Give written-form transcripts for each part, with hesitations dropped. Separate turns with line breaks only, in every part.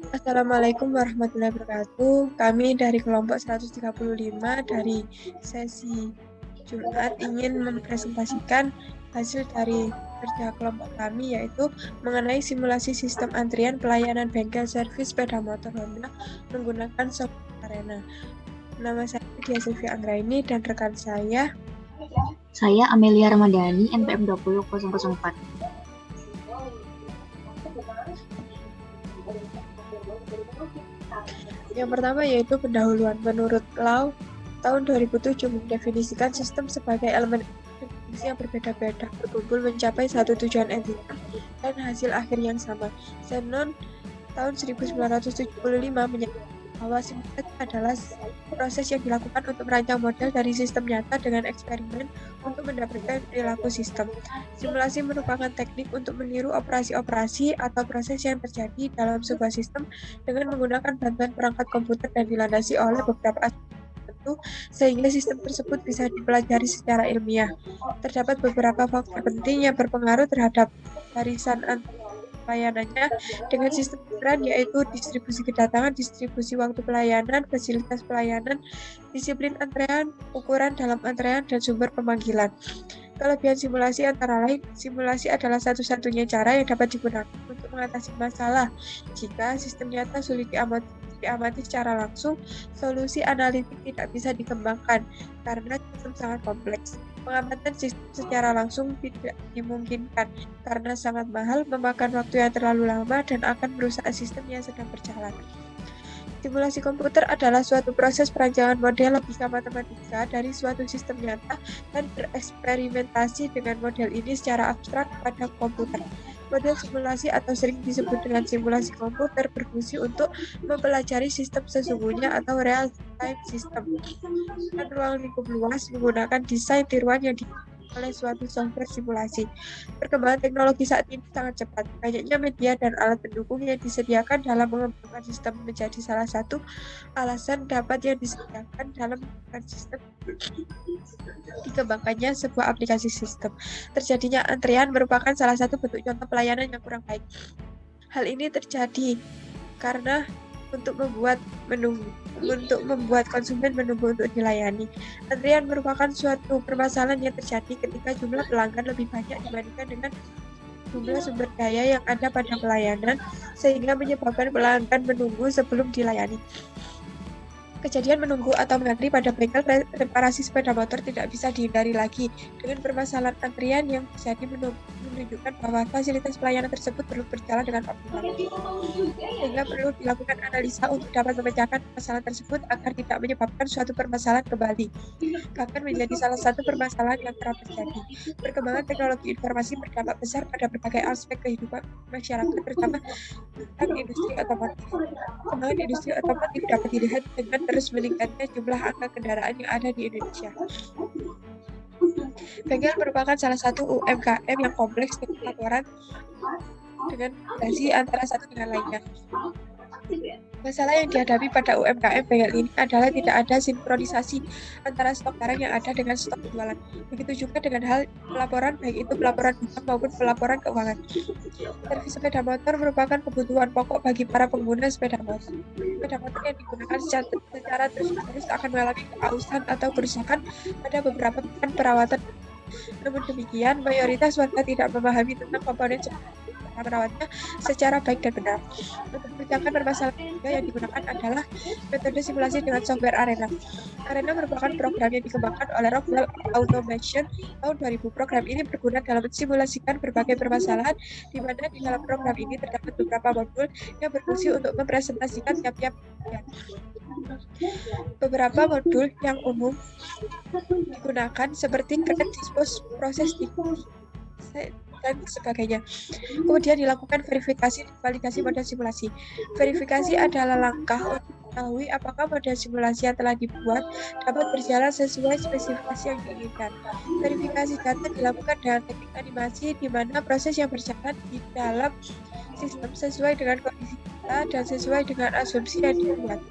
Assalamualaikum warahmatullahi wabarakatuh. Kami dari kelompok 135 dari sesi Jumat ingin mempresentasikan hasil dari kerja kelompok kami, yaitu mengenai simulasi sistem antrian pelayanan bengkel servis sepeda motor Honda menggunakan software Arena. Nama saya Dia Sylvia Anggraini dan rekan saya
Amelia Ramadhani, NPM 20004.
Yang pertama yaitu pendahuluan. Menurut Lau, tahun 2007 mendefinisikan sistem sebagai elemen yang berbeda-beda berkumpul mencapai satu tujuan entitas dan hasil akhir yang sama. Zenon tahun 1975 menyatakan bahwa simulasi adalah proses yang dilakukan untuk merancang model dari sistem nyata dengan eksperimen untuk mendapatkan perilaku sistem. Simulasi merupakan teknik untuk meniru operasi-operasi atau proses yang terjadi dalam sebuah sistem dengan menggunakan bantuan perangkat komputer dan dilandasi oleh beberapa aspek tertentu sehingga sistem tersebut bisa dipelajari secara ilmiah. Terdapat beberapa faktor penting yang berpengaruh terhadap barisan pelayanannya dengan sistem peran, yaitu distribusi kedatangan, distribusi waktu pelayanan, fasilitas pelayanan, disiplin antrean, ukuran dalam antrean, dan sumber pemanggilan. Kelebihan simulasi antara lain, simulasi adalah satu-satunya cara yang dapat digunakan untuk mengatasi masalah. Jika sistem nyata sulit diamati secara langsung, solusi analitik tidak bisa dikembangkan karena sistem sangat kompleks. Pengamatan sistem secara langsung tidak dimungkinkan karena sangat mahal, memakan waktu yang terlalu lama, dan akan merusak sistem yang sedang berjalan. Simulasi komputer adalah suatu proses perancangan model logika matematika dari suatu sistem nyata dan bereksperimentasi dengan model ini secara abstrak pada komputer. Model simulasi atau sering disebut dengan simulasi komputer berfungsi untuk mempelajari sistem sesungguhnya atau real-time system dan ruang lingkup luas menggunakan desain tiruan yang oleh suatu software simulasi. Perkembangan teknologi saat ini sangat cepat. Banyaknya media dan alat pendukung yang disediakan dalam mengembangkan sistem menjadi salah satu alasan dapat yang disediakan dalam mengembangkan sistem dikembangkannya sebuah aplikasi sistem. Terjadinya antrian merupakan salah satu bentuk contoh pelayanan yang kurang baik. Hal ini terjadi karena untuk membuat konsumen menunggu untuk dilayani. Antrian merupakan suatu permasalahan yang terjadi ketika jumlah pelanggan lebih banyak dibandingkan dengan jumlah sumber daya yang ada pada pelayanan, sehingga menyebabkan pelanggan menunggu sebelum dilayani. Kejadian menunggu atau mengantri pada bengkel reparasi sepeda motor tidak bisa dihindari lagi. Dengan permasalahan antrian yang terjadi menunjukkan bahwa fasilitas pelayanan tersebut perlu berjalan dengan optimal. Sehingga perlu dilakukan analisa untuk dapat memecahkan permasalahan tersebut agar tidak menyebabkan suatu permasalahan kembali. Bahkan menjadi salah satu permasalahan yang kerap terjadi. Perkembangan teknologi informasi berdampak besar pada berbagai aspek kehidupan masyarakat, terutama tentang industri otomotif. Perkembangan industri otomotif dapat dilihat dengan terus meningkatnya jumlah angka kendaraan yang ada di Indonesia. Bengkel merupakan salah satu UMKM yang kompleks dengan laporan dengan relasi antara satu dengan lainnya. Masalah yang dihadapi pada UMKM bengkel ini adalah tidak ada sinkronisasi antara stok barang yang ada dengan stok penjualan. Begitu juga dengan hal pelaporan, baik itu pelaporan hutang maupun pelaporan keuangan. Servis sepeda motor merupakan kebutuhan pokok bagi para pengguna sepeda motor. Sepeda motor yang digunakan secara terus-menerus akan mengalami keausan atau kerusakan pada beberapa pekan perawatan. Namun demikian, mayoritas warga tidak memahami tentang komponen merawatnya secara baik dan benar. Untuk memecahkan permasalahan yang digunakan adalah metode simulasi dengan software Arena. Arena merupakan program yang dikembangkan oleh Rockwell Automation tahun 2000. Program ini berguna dalam mensimulasikan berbagai permasalahan, di mana di dalam program ini terdapat beberapa modul yang berfungsi untuk mempresentasikan tiap-tiap bagian. Beberapa modul yang umum digunakan seperti connect, dispose, proses, dan sebagainya. Kemudian dilakukan verifikasi dan validasi model simulasi. Verifikasi adalah langkah untuk mengetahui apakah model simulasi yang telah dibuat dapat berjalan sesuai spesifikasi yang diinginkan. Verifikasi data dilakukan dengan teknik animasi, di mana proses yang berjalan di dalam sistem sesuai dengan kondisi data dan sesuai dengan asumsi yang dibuat.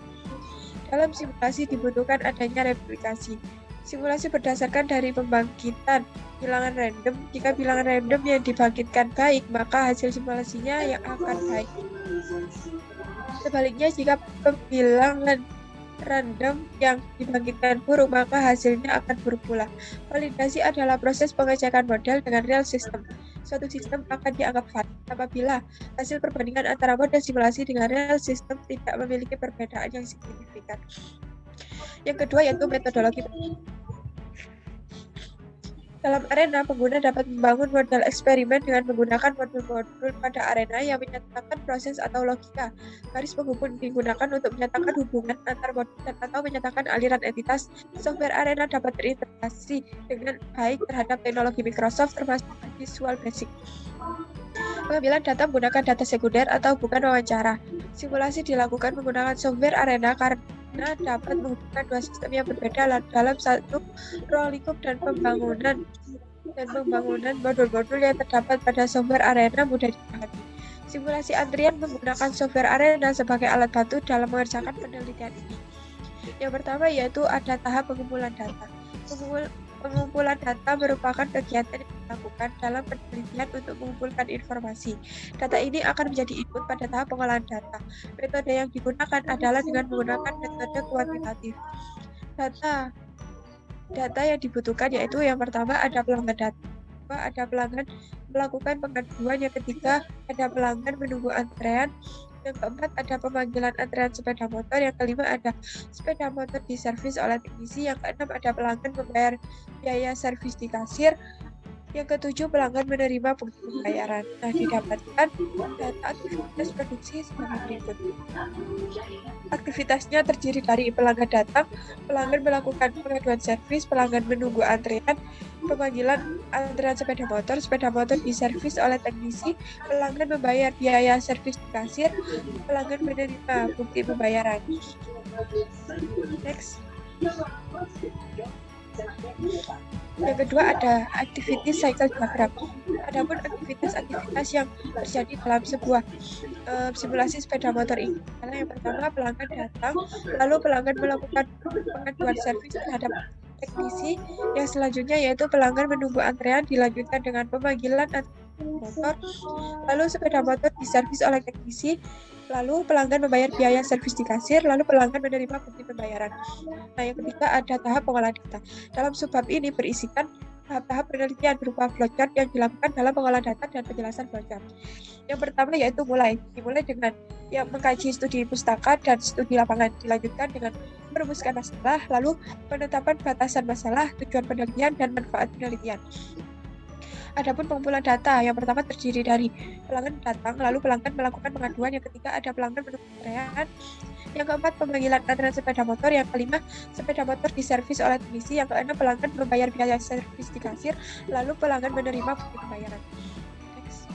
Dalam simulasi dibutuhkan adanya replikasi. Simulasi berdasarkan dari pembangkitan bilangan random. Jika bilangan random yang dibangkitkan baik, maka hasil simulasinya yang akan baik. Sebaliknya, jika pembilangan random yang dibangkitkan buruk, maka hasilnya akan buruk pula. Validasi adalah proses pengecekan model dengan real system. Suatu sistem akan dianggap valid apabila hasil perbandingan antara model simulasi dengan real system tidak memiliki perbedaan yang signifikan. Yang kedua yaitu metodologi. Dalam arena, pengguna dapat membangun model eksperimen dengan menggunakan modul-modul pada arena yang menyatakan proses atau logika. Garis penghubung digunakan untuk menyatakan hubungan antar modul dan atau menyatakan aliran entitas. Software arena dapat terintegrasi dengan baik terhadap teknologi Microsoft termasuk Visual Basic. Pengambilan data menggunakan data sekunder atau bukan wawancara. Simulasi dilakukan menggunakan software arena karena dapat menghubungkan dua sistem yang berbeda dalam satu ruang lingkup dan pembangunan modul-modul yang terdapat pada software arena mudah dipahami. Simulasi antrian menggunakan software arena sebagai alat bantu dalam mengerjakan penelitian ini. Yang pertama yaitu ada tahap pengumpulan data. Pengumpulan data merupakan kegiatan yang dilakukan dalam penelitian untuk mengumpulkan informasi. Data ini akan menjadi input pada tahap pengolahan data. Metode yang digunakan adalah dengan menggunakan metode kuantitatif. Data yang dibutuhkan yaitu yang pertama ada pelanggan data, kedua ada pelanggan melakukan pengaduan, yang ketiga ada pelanggan menunggu antrean, yang keempat ada pemanggilan antrean sepeda motor, yang kelima ada sepeda motor diservis oleh teknisi, yang keenam ada pelanggan membayar biaya servis di kasir, yang ketujuh pelanggan menerima bukti pembayaran. Nah, didapatkan data aktivitas produksi sebagai berikut. Aktivitasnya terdiri dari pelanggan datang, pelanggan melakukan pengaduan servis, pelanggan menunggu antrean, pemanggilan antrean sepeda motor diservis oleh teknisi, pelanggan membayar biaya servis di kasir, pelanggan menerima bukti pembayaran. Next. Yang kedua ada activity cycle diagram. Adapun aktivitas yang terjadi dalam sebuah simulasi sepeda motor ini adalah yang pertama pelanggan datang, lalu pelanggan melakukan pengaduan servis terhadap teknisi, yang selanjutnya yaitu pelanggan menunggu antrean, dilanjutkan dengan pemanggilan motor, lalu sepeda motor diservis oleh teknisi, lalu pelanggan membayar biaya servis di kasir, lalu pelanggan menerima bukti pembayaran. Nah, yang ketiga ada tahap pengolahan data. Dalam subbab ini berisikan tahap-tahap penelitian berupa flowchart yang dilakukan dalam pengolahan data dan penjelasan flowchart. Yang pertama yaitu dimulai dengan yang mengkaji studi pustaka dan studi lapangan, dilanjutkan dengan merumuskan masalah, lalu penetapan batasan masalah, tujuan penelitian, dan manfaat penelitian. Adapun pengumpulan data, yang pertama terdiri dari pelanggan datang, lalu pelanggan melakukan pengaduan, yang ketiga ada pelanggan menunggu antrean, yang keempat pemanggilan antrean sepeda motor, yang kelima sepeda motor diservis oleh teknisi, yang keenam pelanggan membayar biaya servis di kasir, lalu pelanggan menerima bukti pembayaran. Next.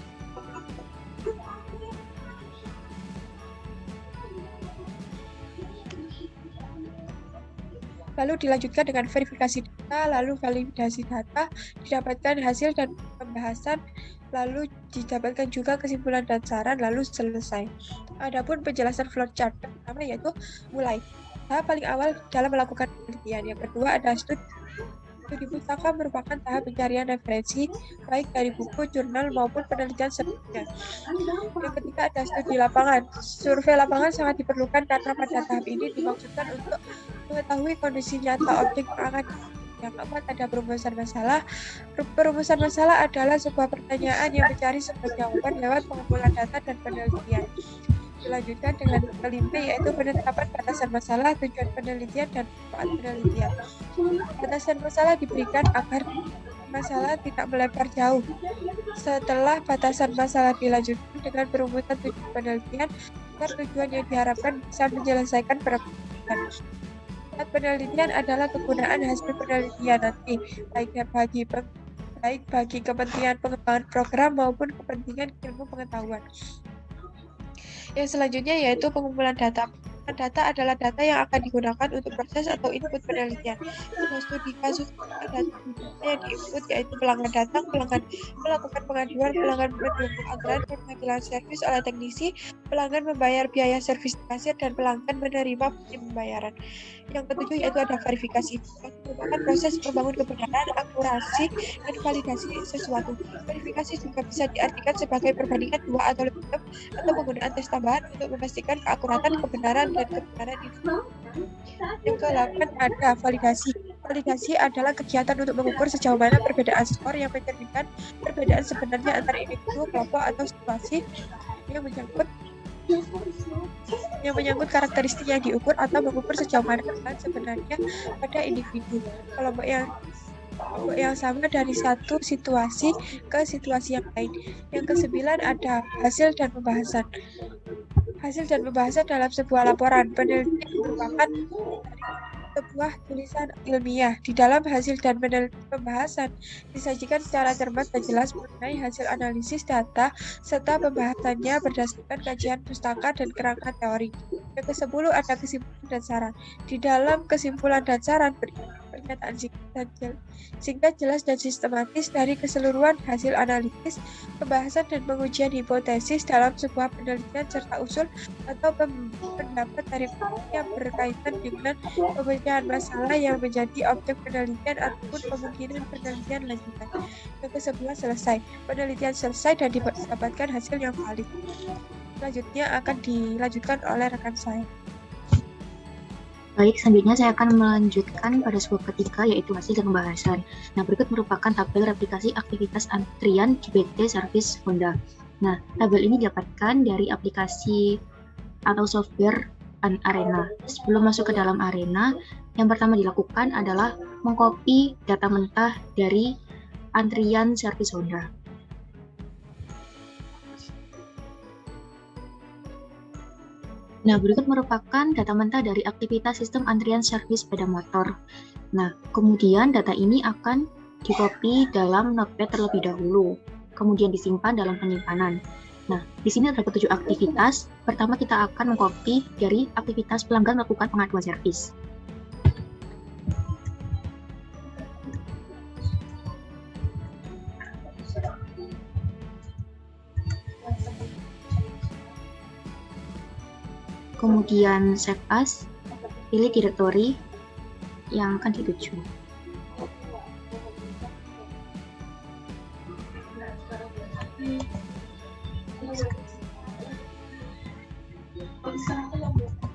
Lalu dilanjutkan dengan verifikasi data, lalu validasi data, didapatkan hasil dan pembahasan, lalu didapatkan juga kesimpulan dan saran, lalu selesai. Adapun penjelasan flowchart pertama yaitu mulai. Tahap paling awal dalam melakukan penelitian. Yang kedua ada studi pustaka, merupakan tahap pencarian referensi baik dari buku, jurnal maupun penelitian sebelumnya. Yang ketiga ada studi lapangan. Survei lapangan sangat diperlukan karena pada tahap ini dimaksudkan untuk mengetahui kondisi nyata objek yang akan. Yang keempat ada perumusan masalah. Perumusan masalah adalah sebuah pertanyaan yang mencari sebuah jawaban lewat pengumpulan data dan penelitian. Dilanjutkan dengan kelima yaitu penetapan batasan masalah, tujuan penelitian, dan manfaat penelitian. Batasan masalah diberikan agar masalah tidak melebar jauh. Setelah batasan masalah dilanjutkan dengan perumusan tujuan penelitian agar tujuan yang diharapkan bisa menyelesaikan permasalahan. Manfaat penelitian adalah kegunaan hasil penelitian nanti baik bagi kepentingan pengembangan program maupun kepentingan ilmu pengetahuan. Yang selanjutnya yaitu pengumpulan data. Pengumpulan data adalah data yang akan digunakan untuk proses atau input penelitian. Pada studi kasus data yang diinput yaitu pelanggan datang, pelanggan melakukan pengaduan, pelanggan menunggu antrean, pemanggilan servis oleh teknisi, pelanggan membayar biaya servis di kasir dan pelanggan menerima bukti pembayaran. Yang ketujuh yaitu ada verifikasi. Yang merupakan proses membangun kebenaran, akurasi, dan validasi sesuatu. Verifikasi juga bisa diartikan sebagai perbandingan dua atau lebih item atau penggunaan tes tambahan untuk memastikan keakuratan, kebenaran, dan kebenaran informasi. Yang ke-8 ada validasi. Validasi adalah kegiatan untuk mengukur sejauh mana perbedaan skor yang mencerminkan perbedaan sebenarnya antara individu, kelompok, atau situasi yang menyangkut karakteristik yang diukur atau mengukur sejauh mana perbedaan sebenarnya pada individu, kelompok yang sama dari satu situasi ke situasi yang lain. Yang ke-9 ada hasil dan pembahasan. Hasil dan pembahasan dalam sebuah laporan penelitian merupakan sebuah tulisan ilmiah. Di dalam hasil dan pembahasan disajikan secara cermat dan jelas mengenai hasil analisis data serta pembahasannya berdasarkan kajian pustaka dan kerangka teori. Yang ke-10 ada kesimpulan dan saran. Di dalam kesimpulan dan saran pernyataan singkat, jelas, dan sistematis dari keseluruhan hasil analisis, pembahasan dan pengujian hipotesis dalam sebuah penelitian serta usul atau pendapat dari yang berkaitan dengan pemecahan masalah yang menjadi objek penelitian ataupun kemungkinan penelitian lanjutan. Yang ke-11 selesai. Penelitian selesai dan didapatkan hasil yang valid. Selanjutnya akan dilanjutkan oleh rekan saya.
Baik, selanjutnya saya akan melanjutkan pada sebuah ketiga, yaitu hasil dan pembahasan. Nah, berikut merupakan tabel replikasi aktivitas antrian GPT Service Honda. Nah, tabel ini didapatkan dari aplikasi atau software Arena. Sebelum masuk ke dalam Arena, yang pertama dilakukan adalah mengcopy data mentah dari antrian Service Honda. Nah, berikut merupakan data mentah dari aktivitas sistem antrian servis sepeda motor. Nah, kemudian data ini akan di-copy dalam notepad terlebih dahulu, kemudian disimpan dalam penyimpanan. Nah, di sini ada 7 aktivitas. Pertama, kita akan mengcopy dari aktivitas pelanggan melakukan pengaduan servis. Kemudian save as, pilih direktori yang akan dituju.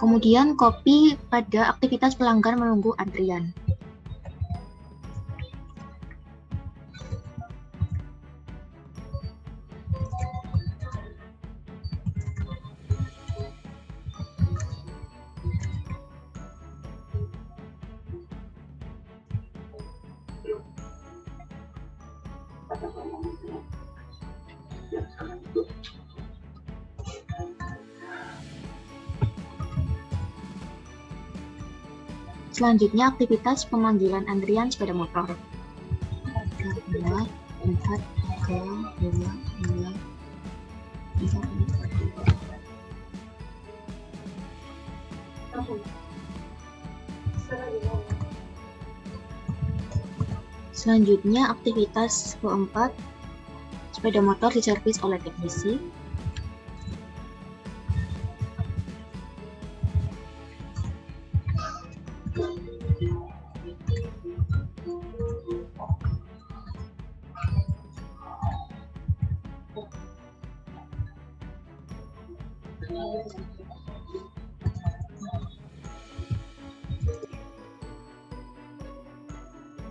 Kemudian copy pada aktivitas pelanggan menunggu antrian. Selanjutnya aktivitas pemanggilan antrian sepeda motor. 3, 4, 3, 2, 1. Selanjutnya aktivitas keempat, sepeda motor diservis oleh teknisi.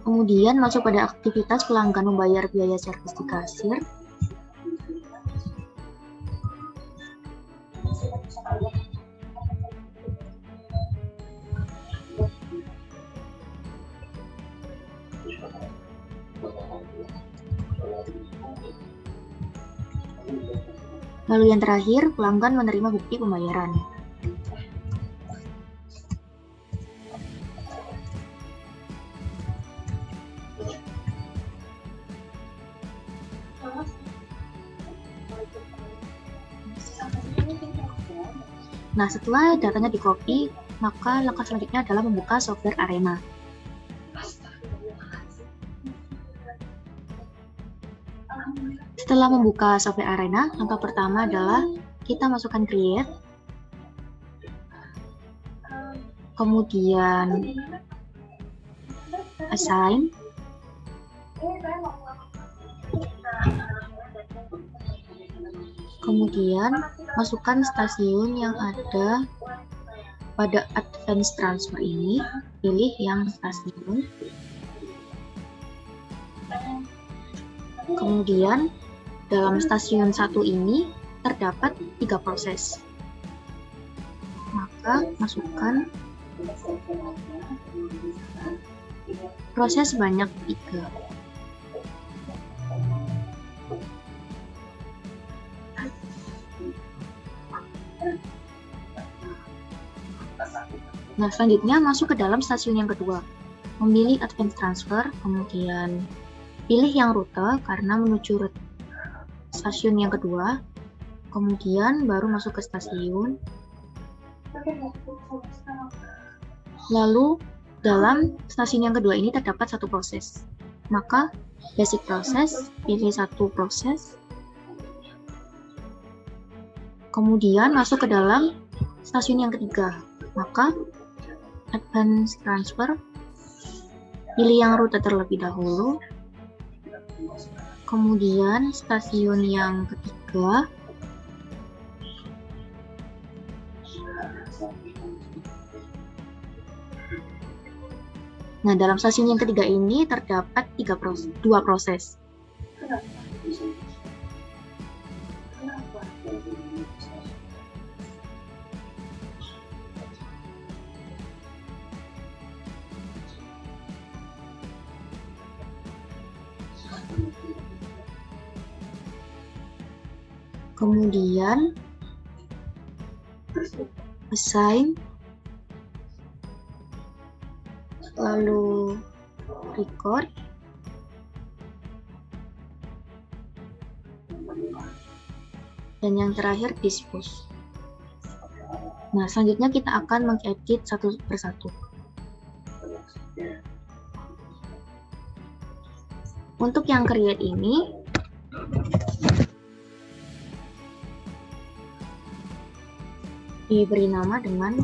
Kemudian masuk pada aktivitas pelanggan membayar biaya servis di kasir. Lalu yang terakhir, pelanggan menerima bukti pembayaran. Nah, setelah datanya di-copy, maka langkah selanjutnya adalah membuka software Arena. Setelah membuka software Arena, langkah pertama adalah kita masukkan create, kemudian assign, kemudian masukkan stasiun yang ada pada advance transfer ini, pilih yang stasiun. Kemudian dalam stasiun 1 ini terdapat 3 proses. Maka masukkan proses sebanyak 3. Nah, selanjutnya masuk ke dalam stasiun yang kedua. Memilih advance transfer, kemudian pilih yang rute karena menuju stasiun yang kedua. Kemudian baru masuk ke stasiun. Lalu dalam stasiun yang kedua ini terdapat 1 proses. Maka basic proses, pilih 1 proses. Kemudian masuk ke dalam stasiun yang ketiga. Maka advance transfer, pilih yang rute terlebih dahulu. Kemudian stasiun yang ketiga. Nah, dalam stasiun yang ketiga ini terdapat 2 proses. Kemudian assign, lalu record, dan yang terakhir dispose. Nah, selanjutnya kita akan mengedit satu persatu. Untuk yang create ini, diberi nama dengan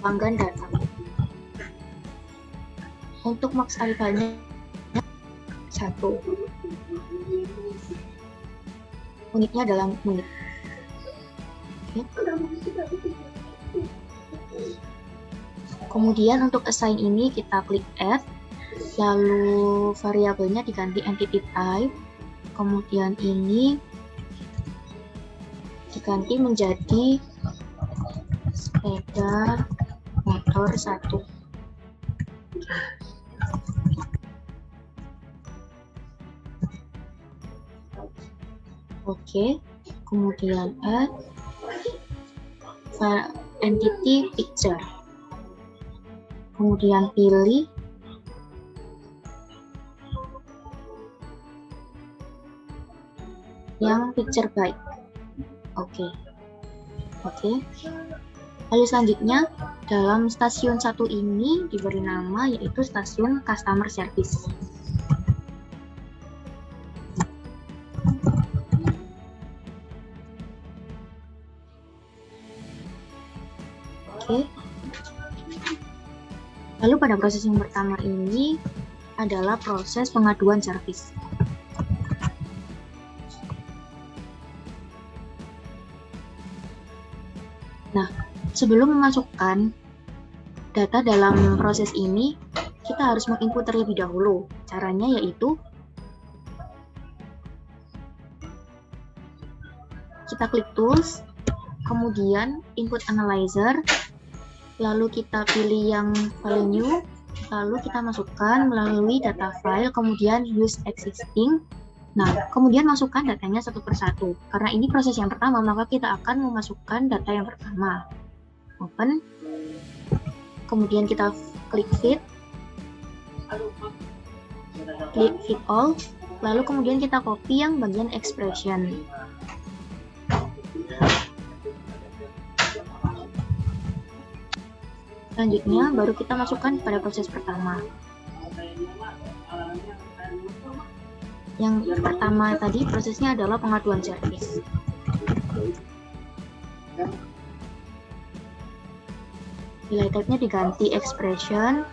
pelanggan data. Untuk max arifanya 1. Unitnya adalah menit. Oke. Kemudian untuk assign ini kita klik add, lalu variabelnya diganti entity type. Kemudian ini diganti menjadi sepeda motor 1. Oke, kemudian add entity picture. Kemudian pilih yang picture bike. Oke. Lalu selanjutnya dalam stasiun 1 ini diberi nama yaitu stasiun customer service. Oke. Lalu pada proses yang pertama ini adalah proses pengaduan servis. Nah, sebelum memasukkan data dalam proses ini, kita harus menginput terlebih dahulu. Caranya yaitu kita klik tools, kemudian input analyzer, lalu kita pilih yang file new, lalu kita masukkan melalui data file, kemudian use existing. Nah, kemudian masukkan datanya satu persatu. Karena ini proses yang pertama, maka kita akan memasukkan data yang pertama. Open. Kemudian kita klik fit. Klik fit all. Lalu kemudian kita copy yang bagian expression. Selanjutnya, baru kita masukkan pada proses pertama. Yang pertama tadi prosesnya adalah pengaduan servis. Nilai type-nya diganti expression,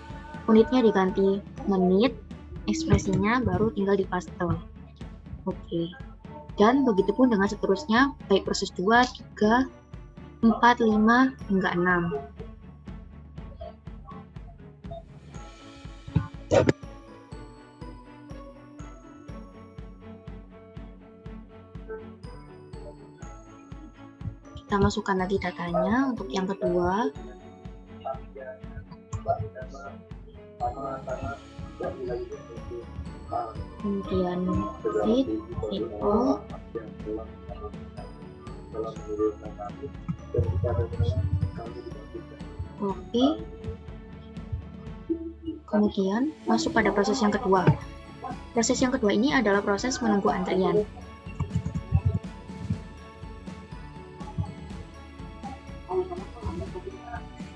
unitnya diganti menit, ekspresinya baru tinggal dipaste. Oke. Dan begitu pun dengan seterusnya, baik proses 2, 3, 4, 5, hingga 6. Kita masukkan lagi datanya untuk yang kedua. Kemudian feed all. Copy. Kemudian masuk pada proses yang kedua. Proses yang kedua ini adalah proses menunggu antrian.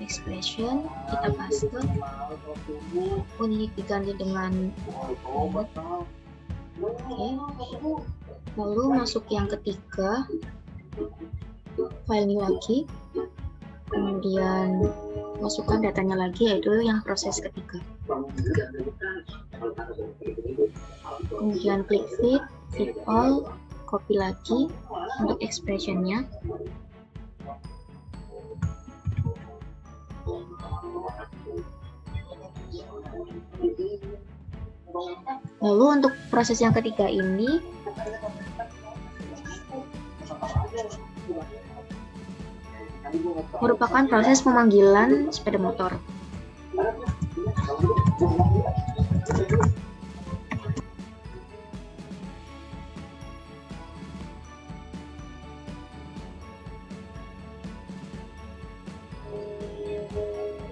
Expression kita paste, unit diganti dengan unit. Oke. Lalu masuk yang ketiga, file new lagi, kemudian masukkan datanya lagi, yaitu yang proses ketiga. Kemudian klik feed all, copy lagi untuk expressionnya. Lalu untuk proses yang ketiga ini merupakan proses pemanggilan sepeda motor.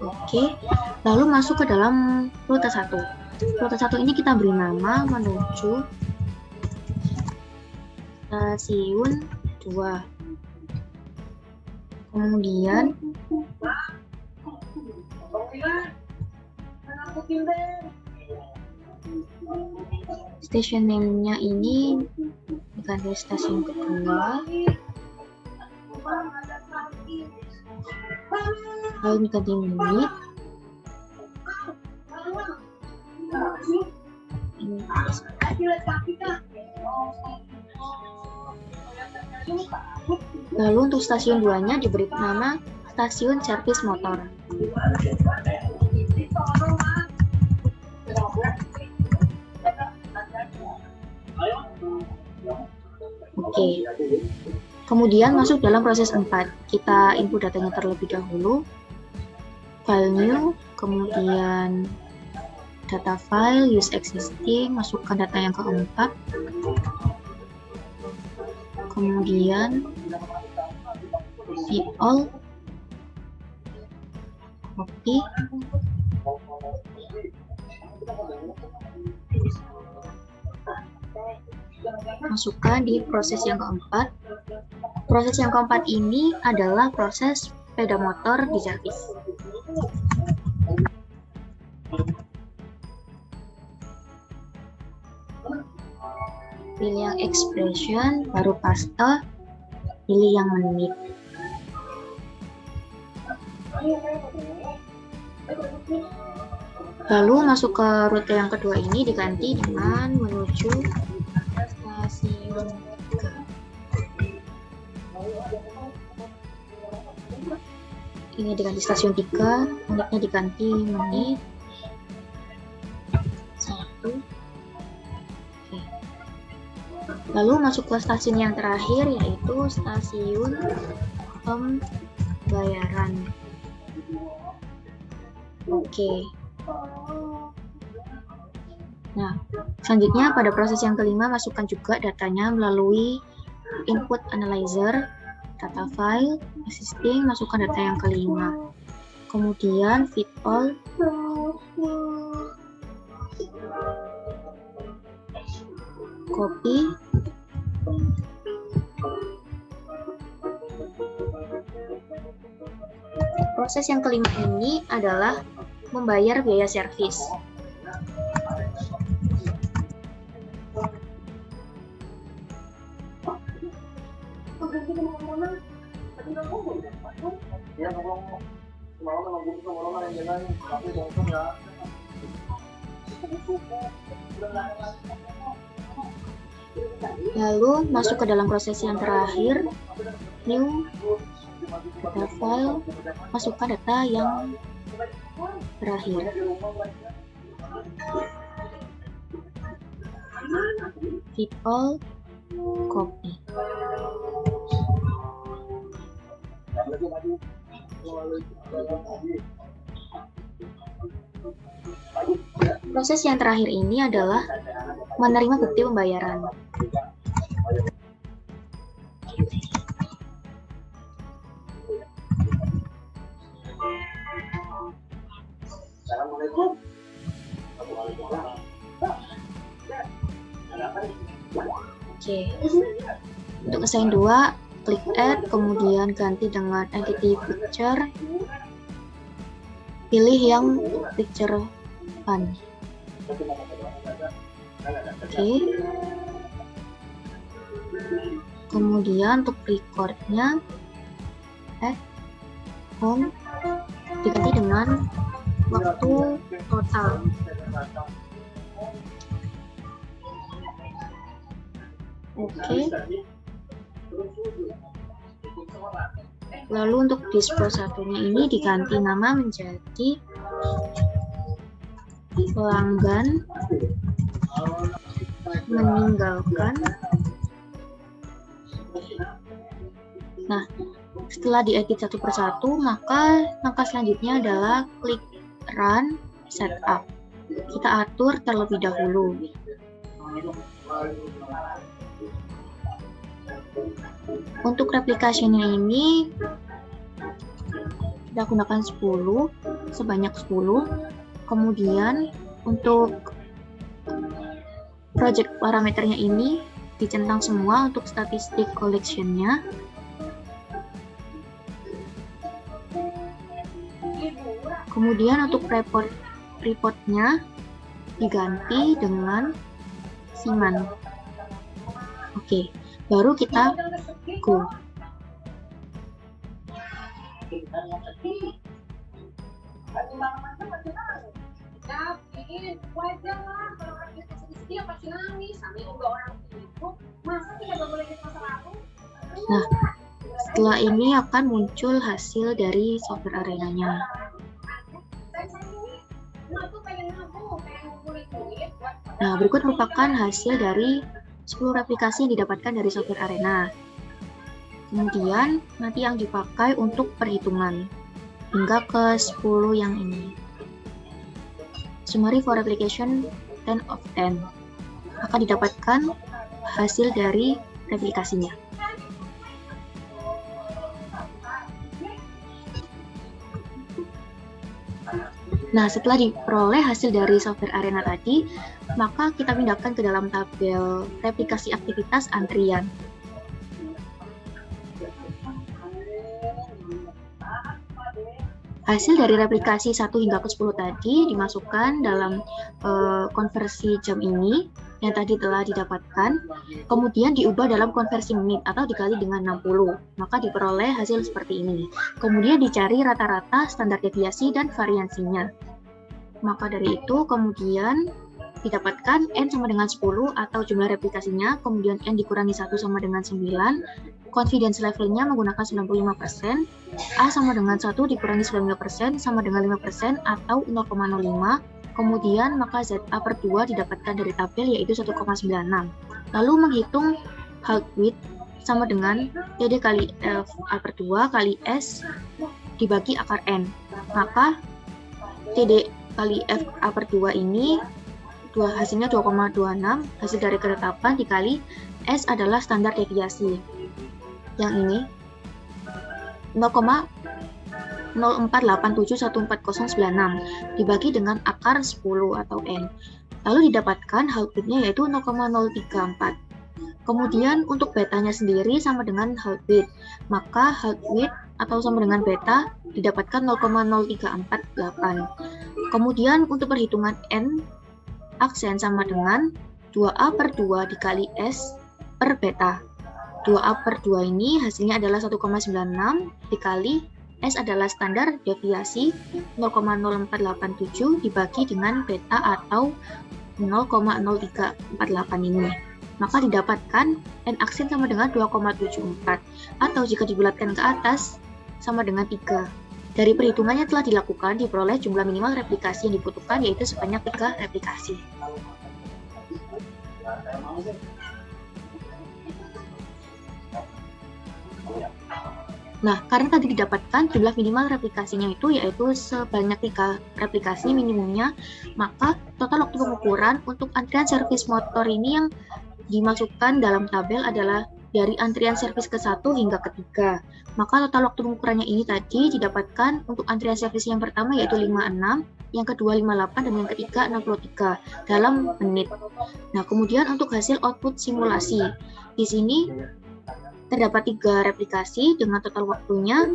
Oke, lalu masuk ke dalam rute 1. Rute 1 ini kita beri nama menuju stasiun 2. Kemudian station name-nya ini diganti stasiun kedua. Lalu diganti menit. Lalu untuk stasiun 2-nya diberi nama stasiun servis motor. Oke. Kemudian masuk dalam proses 4. Kita input datanya terlebih dahulu. File new, kemudian data file, use existing, masukkan data yang keempat. Kemudian feed all, copy, masukkan di proses yang keempat. Proses yang keempat ini adalah proses sepeda motor di servis. Pilih yang expression, baru paste, pilih yang menit. Lalu masuk ke rute yang kedua ini diganti dengan menuju stasiun 3. Ini diganti stasiun 3, unitnya diganti menit 1. Oke. Lalu masuk ke stasiun yang terakhir, yaitu stasiun pembayaran. Oke. Nah, selanjutnya pada proses yang kelima masukkan juga datanya melalui input analyzer, data file, existing, masukkan data yang kelima. Kemudian feed all, copy, proses yang kelima ini adalah membayar biaya servis. Lalu masuk ke dalam proses yang terakhir, new data file, masukkan data yang terakhir. Keep all, copy. Proses yang terakhir ini adalah menerima bukti pembayaran. Oke. Untuk assign 2, klik add, kemudian ganti dengan entity picture. Pilih yang picture fund. Oke. Kemudian untuk recordnya add home diganti dengan waktu total. Oke. Lalu untuk dispose satunya ini diganti nama menjadi pelanggan meninggalkan. Nah, setelah diedit satu persatu, maka langkah selanjutnya adalah klik run setup. Kita atur terlebih dahulu. Untuk replikasinya ini kita gunakan 10, sebanyak 10. Kemudian untuk project parameternya ini dicentang semua untuk statistik collection-nya. Kemudian untuk report-nya diganti dengan Siman. Oke, baru kita go. Nah, setelah ini akan muncul hasil dari software arenanya. Nah, berikut merupakan hasil dari 10 replikasi yang didapatkan dari software arena. Kemudian, nanti yang dipakai untuk perhitungan hingga ke 10 yang ini. Summary for replication 10 of 10. Akan didapatkan hasil dari replikasinya. Nah, setelah diperoleh hasil dari software arena tadi, maka kita pindahkan ke dalam tabel replikasi aktivitas antrian. Hasil dari replikasi 1 hingga ke 10 tadi dimasukkan dalam konversi jam ini yang tadi telah didapatkan, kemudian diubah dalam konversi menit atau dikali dengan 60, maka diperoleh hasil seperti ini. Kemudian dicari rata-rata, standar deviasi, dan variansinya. Maka dari itu kemudian didapatkan N sama dengan 10 atau jumlah replikasinya, kemudian N dikurangi 1 sama dengan 9, confidence levelnya menggunakan 95%, A sama dengan 1 dikurangi 95% sama dengan 5% atau 0,05, kemudian maka ZA per 2 didapatkan dari tabel yaitu 1,96. Lalu menghitung halt width sama dengan TD kali F A per 2 kali S dibagi akar N. Maka TD kali F A per 2 ini hasilnya 2,26, hasil dari ketetapan dikali S adalah standar deviasi. Yang ini 0,0487140096 dibagi dengan akar 10 atau N. Lalu didapatkan halt width-nya yaitu 0,034. Kemudian untuk betanya sendiri sama dengan halt width, maka halt width atau sama dengan beta didapatkan 0,0348. Kemudian untuk perhitungan N aksen sama dengan 2A per 2 dikali S per beta. 2A/2 ini hasilnya adalah 1,96 dikali S adalah standar deviasi 0,0487 dibagi dengan beta atau 0,0348 ini. Maka didapatkan N aksin sama dengan 2,74 atau jika dibulatkan ke atas sama dengan 3. Dari perhitungannya telah dilakukan, diperoleh jumlah minimal replikasi yang dibutuhkan yaitu sebanyak 3 replikasi. Nah, karena tadi didapatkan jumlah minimal replikasinya itu yaitu sebanyak 3 replikasi minimumnya, maka total waktu pengukuran untuk antrian servis motor ini yang dimasukkan dalam tabel adalah dari antrian servis ke-1 hingga ke-3. Maka total waktu pengukurannya ini tadi didapatkan untuk antrian servis yang pertama yaitu 56, yang kedua 58, dan yang ketiga 63 dalam menit. Nah, kemudian untuk hasil output simulasi. Di sini terdapat 3 replikasi dengan total waktunya.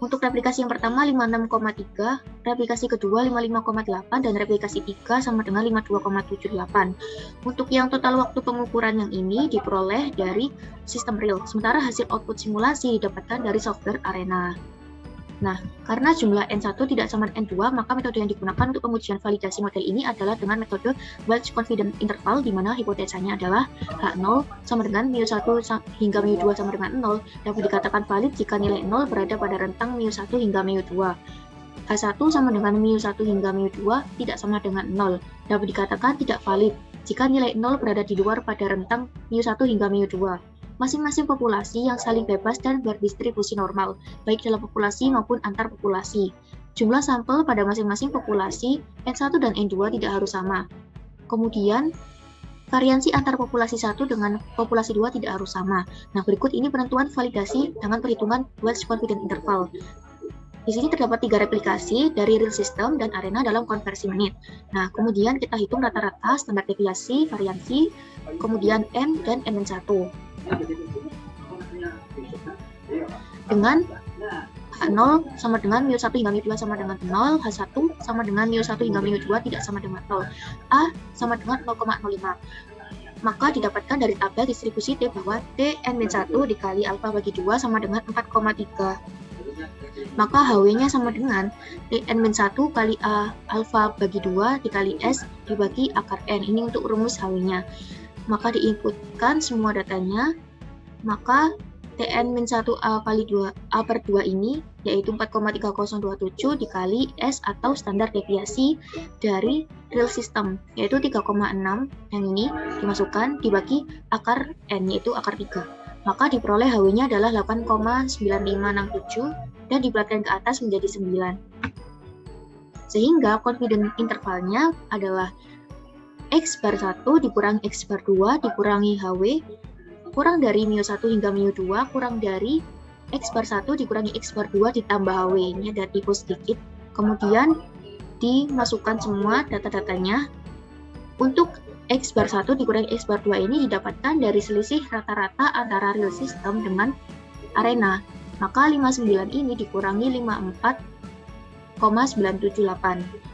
Untuk replikasi yang pertama 56,3, replikasi kedua 55,8, dan replikasi 3 sama dengan 52,78. Untuk yang total waktu pengukuran yang ini diperoleh dari sistem real, sementara hasil output simulasi didapatkan dari software Arena. Nah, karena jumlah N1 tidak sama dengan N2, maka metode yang digunakan untuk pengujian validasi model ini adalah dengan metode Welch Confidence Interval, di mana hipotesanya adalah H0 sama dengan μ1 hingga μ2 sama dengan 0, dapat dikatakan valid jika nilai 0 berada pada rentang μ1 hingga μ2. H1 sama dengan μ1 hingga μ2 tidak sama dengan 0, dapat dikatakan tidak valid jika nilai 0 berada di luar pada rentang μ1 hingga μ2. Masing-masing populasi yang saling bebas dan berdistribusi normal, baik dalam populasi maupun antar populasi. Jumlah sampel pada masing-masing populasi N1 dan N2 tidak harus sama. Kemudian, variansi antar populasi 1 dengan populasi 2 tidak harus sama. Nah, berikut ini penentuan validasi dengan perhitungan Welch Confidence Interval. Di sini terdapat 3 replikasi dari real system dan Arena dalam konversi menit. Nah, kemudian kita hitung rata-rata, standar deviasi, variansi, kemudian N dan N-1. Dengan H0 sama dengan μ1 hingga μ2 sama dengan 0, H1 sama dengan μ1 hingga μ2 tidak sama dengan 0, A sama dengan 0,05. Maka didapatkan dari tabel distribusi T bahwa Tn-1 dikali alfa bagi 2 sama dengan 4,3. Maka HW-nya sama dengan Tn-1 kali A alfa bagi 2 dikali S dibagi akar N. Ini untuk rumus HW-nya. Maka diinputkan semua datanya, maka Tn-1A kali 2A/2 ini yaitu 4,3027 dikali S atau standar deviasi dari real system yaitu 3,6, yang ini dimasukkan dibagi akar N yaitu akar 3. Maka diperoleh HW-nya adalah 8,9567 dan dibulatkan ke atas menjadi 9. Sehingga confidence intervalnya adalah X bar 1 dikurangi X bar 2 dikurangi HW kurang dari μ1 hingga μ2 kurang dari X bar 1 dikurangi X bar 2 ditambah HW. Ini ada tipu sedikit. Kemudian dimasukkan semua data-datanya. Untuk X bar 1 dikurangi X bar 2 ini didapatkan dari selisih rata-rata antara real system dengan Arena. Maka 59 ini dikurangi 54,978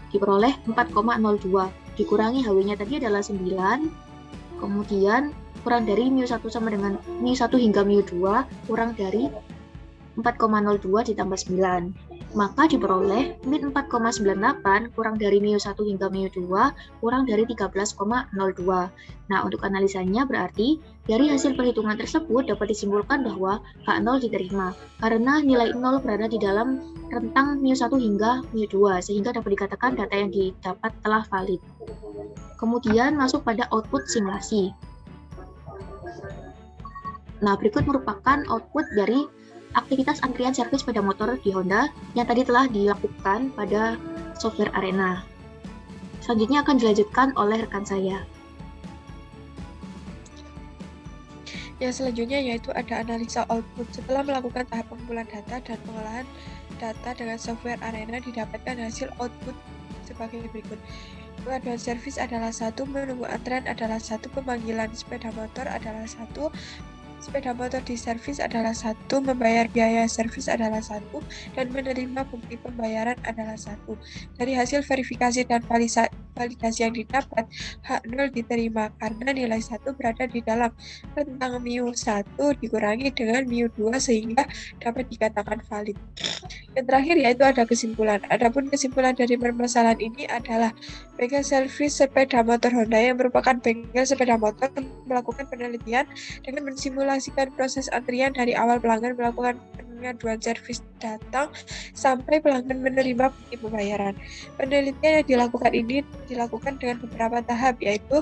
diperoleh 4,02. Dikurangi HW-nya tadi adalah 9, kemudian kurang dari μ1 sama dengan μ1 hingga μ2 kurang dari 4,02 ditambah 9. Maka diperoleh min 4,98 kurang dari μ1 hingga μ2 kurang dari 13,02. Nah, untuk analisanya berarti dari hasil perhitungan tersebut dapat disimpulkan bahwa H0 diterima karena nilai 0 berada di dalam rentang μ1 hingga μ2 sehingga dapat dikatakan data yang didapat telah valid. Kemudian masuk pada output simulasi. Nah, berikut merupakan output dari aktivitas antrian servis sepeda motor di Honda yang tadi telah dilakukan pada software Arena. Selanjutnya akan dilanjutkan oleh rekan saya.
Yang selanjutnya yaitu ada analisa output. Setelah melakukan tahap pengumpulan data dan pengolahan data dengan software Arena, didapatkan hasil output sebagai berikut. Pengaduan servis adalah 1, menunggu antrean adalah 1, pemanggilan sepeda motor adalah 1, sepeda motor di servis adalah 1, membayar biaya servis adalah 1, dan menerima bukti pembayaran adalah 1. Dari hasil verifikasi dan validasi yang didapat, H0 diterima karena nilai 1 berada di dalam rentang mu1 dikurangi dengan mu2 sehingga dapat dikatakan valid. Yang terakhir yaitu ada kesimpulan. Adapun kesimpulan dari permasalahan ini adalah bengkel servis sepeda motor Honda yang merupakan bengkel sepeda motor melakukan penelitian dengan mensimulasikan proses antrian dari awal pelanggan melakukan pengaduan servis datang sampai pelanggan menerima bukti pembayaran. Penelitian yang dilakukan ini dilakukan dengan beberapa tahap, yaitu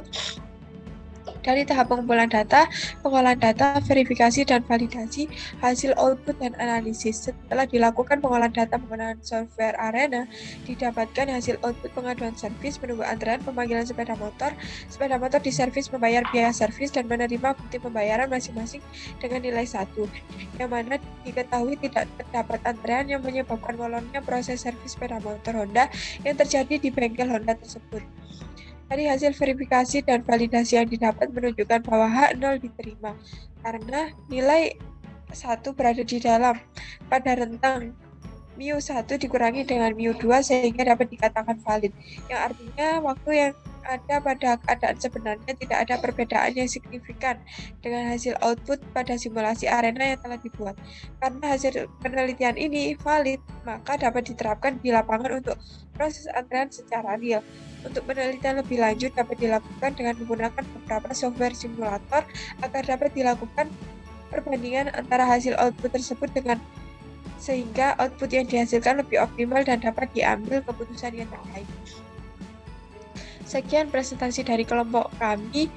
dari tahap pengumpulan data, pengolahan data, verifikasi, dan validasi, hasil output dan analisis. Setelah dilakukan pengolahan data menggunakan software Arena, didapatkan hasil output pengaduan servis, menunggu antrean pemanggilan sepeda motor diservis membayar biaya servis, dan menerima bukti pembayaran masing-masing dengan nilai 1, yang mana diketahui tidak terdapat antrean yang menyebabkan molornya proses servis sepeda motor Honda yang terjadi di bengkel Honda tersebut. Dari hasil verifikasi dan validasi yang didapat menunjukkan bahwa H0 diterima karena nilai 1 berada di dalam pada rentang mu1 dikurangi dengan mu2 sehingga dapat dikatakan valid, yang artinya waktu yang ada pada keadaan sebenarnya tidak ada perbedaan yang signifikan dengan hasil output pada simulasi Arena yang telah dibuat. Karena hasil penelitian ini valid, maka dapat diterapkan di lapangan untuk proses antrean secara real. Untuk penelitian lebih lanjut dapat dilakukan dengan menggunakan beberapa software simulator agar dapat dilakukan perbandingan antara hasil output tersebut sehingga output yang dihasilkan lebih optimal dan dapat diambil keputusan yang terbaik. Sekian presentasi dari kelompok kami.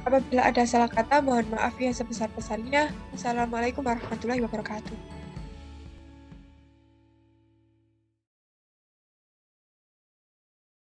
Apabila ada salah kata, mohon maaf yang sebesar-besarnya. Wassalamualaikum warahmatullahi wabarakatuh.